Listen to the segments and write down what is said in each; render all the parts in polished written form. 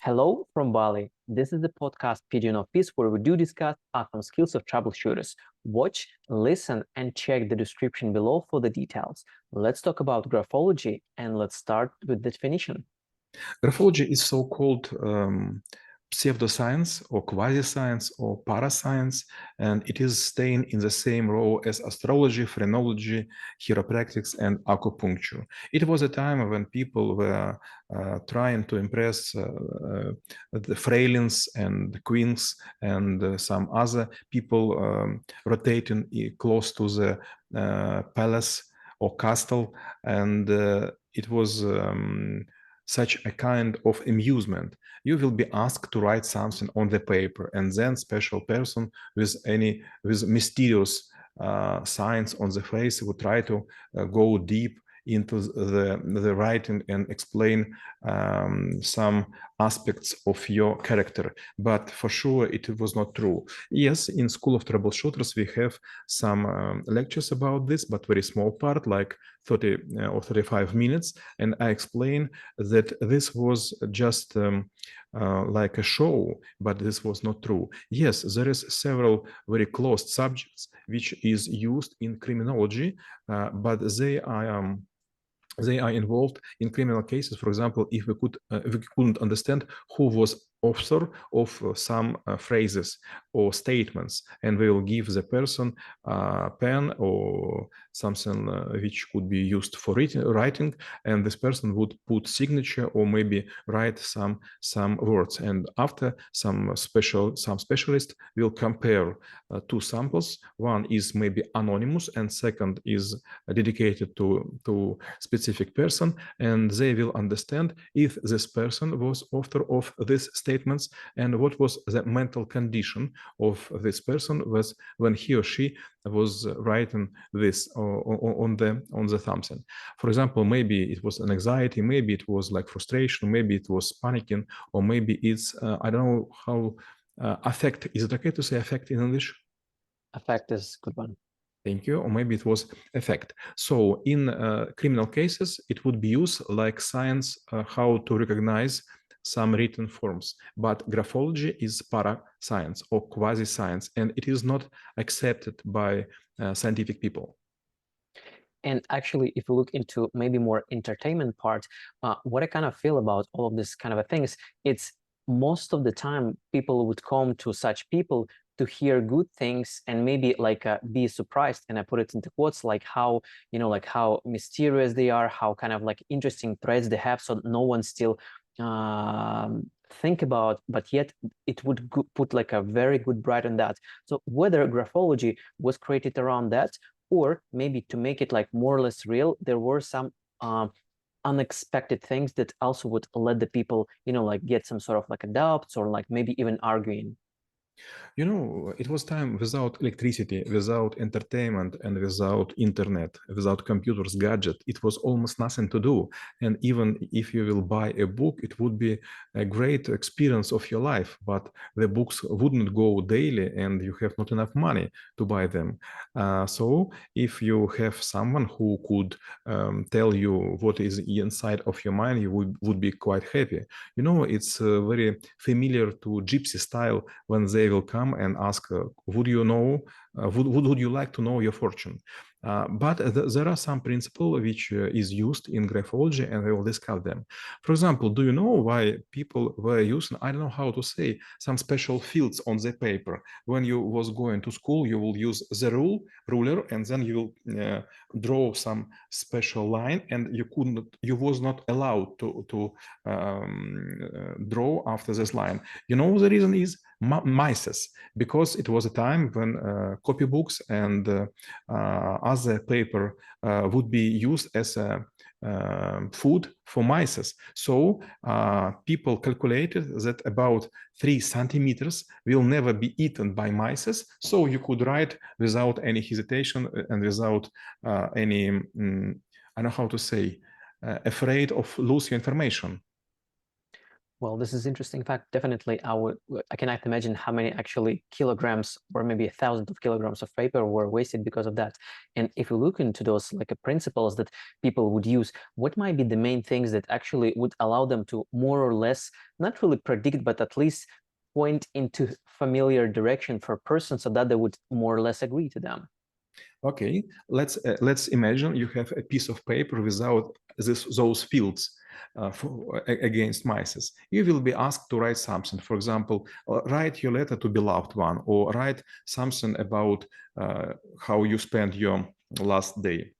Hello from Bali. This is the podcast Pigeon of Peace, where we do discuss awesome skills of troubleshooters. Watch, listen, and check the description below for the details. Let's talk about graphology, and let's start with the definition. Graphology is so-called pseudoscience or quasi-science or parascience, and it is staying in the same row as astrology, phrenology, chiropractics, and acupuncture. It was a time when people were trying to impress the frailins and the queens and some other people rotating close to the palace or castle, and it was such a kind of amusement. You will be asked to write something on the paper, and then special person with mysterious signs on the face will try to go deep into the writing and explain some aspects of your character. But for sure, it was not true. Yes, in School of Troubleshooters, we have some lectures about this, but very small part, like 30 or 35 minutes. And I explain that this was just like a show, but this was not true. Yes, there is several very closed subjects which is used in criminology, but they are involved in criminal cases. For example, if we couldn't understand who was author of some phrases or statements, and we will give the person a pen or something which could be used for writing, and this person would put signature or maybe write some words. And after some specialist will compare two samples. One is maybe anonymous, and second is dedicated to specific person, and they will understand if this person was author of these statements and what was the mental condition of this person was when he or she was writing this on the something. For example, maybe it was an anxiety, maybe it was like frustration, maybe it was panicking, or maybe it's I don't know how affect. Is it okay to say affect in English? Affect is a good one. Thank you. Or maybe it was effect. So in criminal cases, it would be used like science, how to recognize some written forms. But graphology is para-science or quasi-science, and it is not accepted by scientific people. And actually, if you look into maybe more entertainment part, what I kind of feel about all of this kind of things, it's most of the time people would come to such people to hear good things and maybe like be surprised, and I put it into quotes, like how, you know, like how mysterious they are, how kind of like interesting threads they have, so no one still think about, but yet it would put like a very good bright on that. So whether graphology was created around that, or maybe to make it like more or less real, there were some unexpected things that also would let the people, you know, like get some sort of like a doubts or like maybe even arguing. You know, it was time without electricity, without entertainment, and without internet, without computers, gadget. It was almost nothing to do. And even if you will buy a book, it would be a great experience of your life. But the books wouldn't go daily, and you have not enough money to buy them. So if you have someone who could tell you what is inside of your mind, you would be quite happy. You know, it's very familiar to gypsy style when they will come and ask, would you know, would you like to know your fortune? But there are some principles which is used in graphology, and I will discuss them. For example, do you know why people were using, I don't know how to say, some special fields on the paper? When you was going to school, you will use the ruler, and then you will draw some special line, and you was not allowed to draw after this line. You know, the reason is mice, because it was a time when copybooks and other paper would be used as a food for mice. So people calculated that about 3 centimeters will never be eaten by mice. So you could write without any hesitation and without any, I don't know how to say, afraid of losing information. Well, this is interesting fact. Definitely, I cannot imagine how many actually kilograms or maybe thousands of kilograms of paper were wasted because of that. And if you look into those like principles that people would use, what might be the main things that actually would allow them to more or less not really predict, but at least point into familiar direction for a person so that they would more or less agree to them? Okay, let's imagine you have a piece of paper without those fields against mice. You will be asked to write something. For example, write your letter to beloved one, or write something about how you spent your last day.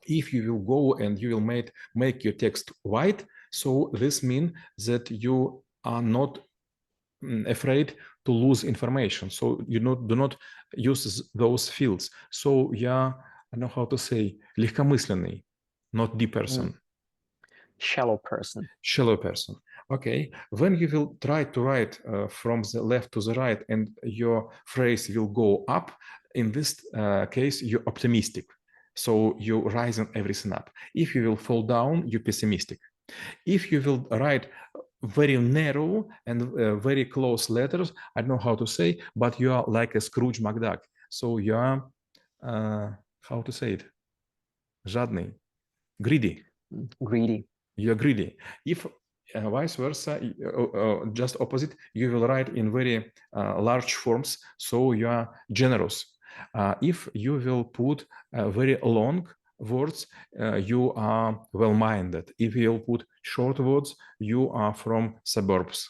If you will go and you will make your text white, so this means that you are not afraid to lose information. So you do not use those fields. So I know how to say, легкомысленный, not deep person. Shallow person. Shallow person. Okay. When you will try to write from the left to the right and your phrase will go up, in this case, you're optimistic. So you're rising everything up. If you will fall down, you're pessimistic. If you will write very narrow and very close letters, I don't know how to say, but you are like a Scrooge McDuck. So you are, how to say it? Жадный, greedy. Greedy. You're greedy. If vice versa, just opposite, you will write in very large forms, so you are generous. If you will put very long words, you are well-minded. If you will put short words, you are from suburbs.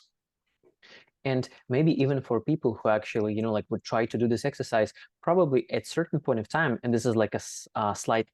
And maybe even for people who actually, like would try to do this exercise, probably at certain point of time, and this is like a slight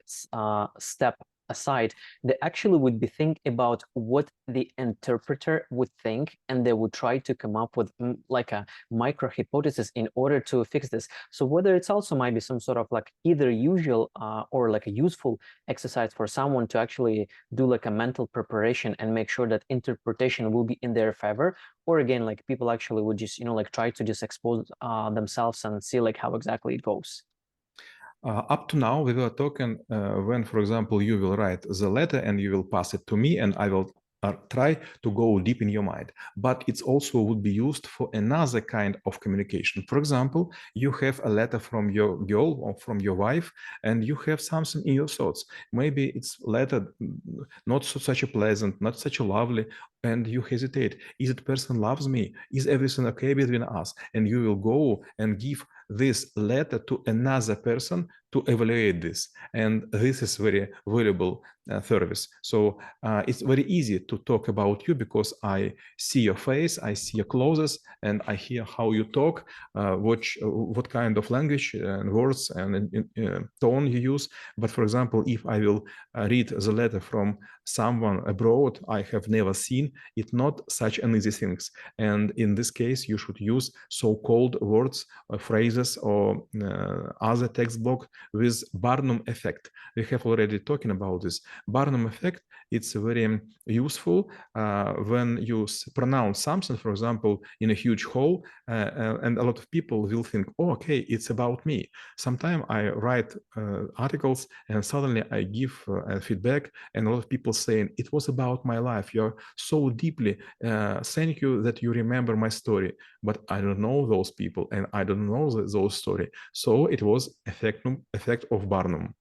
step aside, they actually would be thinking about what the interpreter would think, and they would try to come up with like a micro hypothesis in order to fix this. So whether it's also might be some sort of like either usual or like a useful exercise for someone to actually do like a mental preparation and make sure that interpretation will be in their favor, or again, like people actually would just, like try to just expose themselves and see like how exactly it goes. Up to now, we were talking when, for example, you will write the letter and you will pass it to me and I will try to go deep in your mind. But it also would be used for another kind of communication. For example, you have a letter from your girl or from your wife and you have something in your thoughts. Maybe it's letter not such a pleasant, not such a lovely, and you hesitate. Is it person loves me? Is everything okay between us? And you will go and give this letter to another person to evaluate this. And this is very valuable service. So it's very easy to talk about you because I see your face, I see your clothes, and I hear how you talk, what kind of language and words and tone you use. But for example, if I will read the letter from someone abroad I have never seen, it's not such an easy thing. And in this case, you should use so-called words, phrases, or other text block with Barnum effect. We have already talking about this. Barnum effect, it's very useful when you pronounce something, for example, in a huge hall, and a lot of people will think, oh, okay, it's about me. Sometimes I write articles and suddenly I give feedback and a lot of people saying, it was about my life. You're so deeply, thank you that you remember my story. But I don't know those people and I don't know those story. So it was effect of Barnum.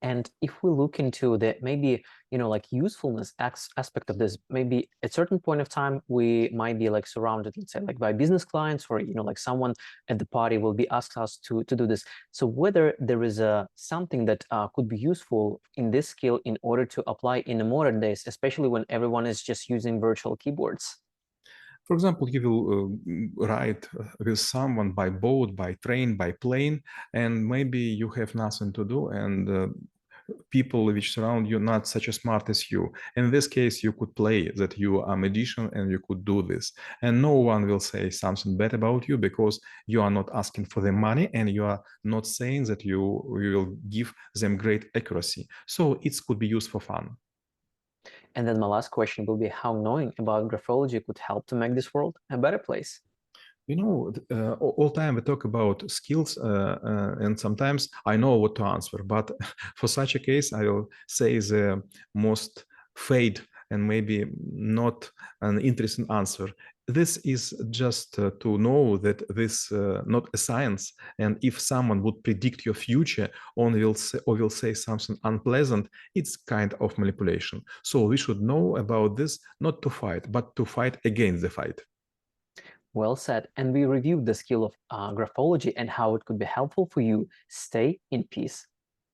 And if we look into the maybe, like usefulness aspect of this, maybe at certain point of time, we might be like surrounded, let's say like by business clients or, like someone at the party will be asked us to do this. So whether there is something that could be useful in this skill in order to apply in the modern days, especially when everyone is just using virtual keyboards. For example, you will write with someone by boat, by train, by plane, and maybe you have nothing to do and people which surround you not such as smart as you. In this case, you could play that you are a magician and you could do this. And no one will say something bad about you because you are not asking for the money and you are not saying that you will give them great accuracy. So it could be used for fun. And then my last question will be how knowing about graphology could help to make this world a better place. All time we talk about skills and sometimes I know what to answer, but for such a case, I will say the most fade and maybe not an interesting answer. This is just to know that this not a science, and if someone would predict your future or will say something unpleasant, it's kind of manipulation. So we should know about this, not to fight, but to fight against the fight. Well said. And we reviewed the skill of graphology and how it could be helpful for you. Stay in peace.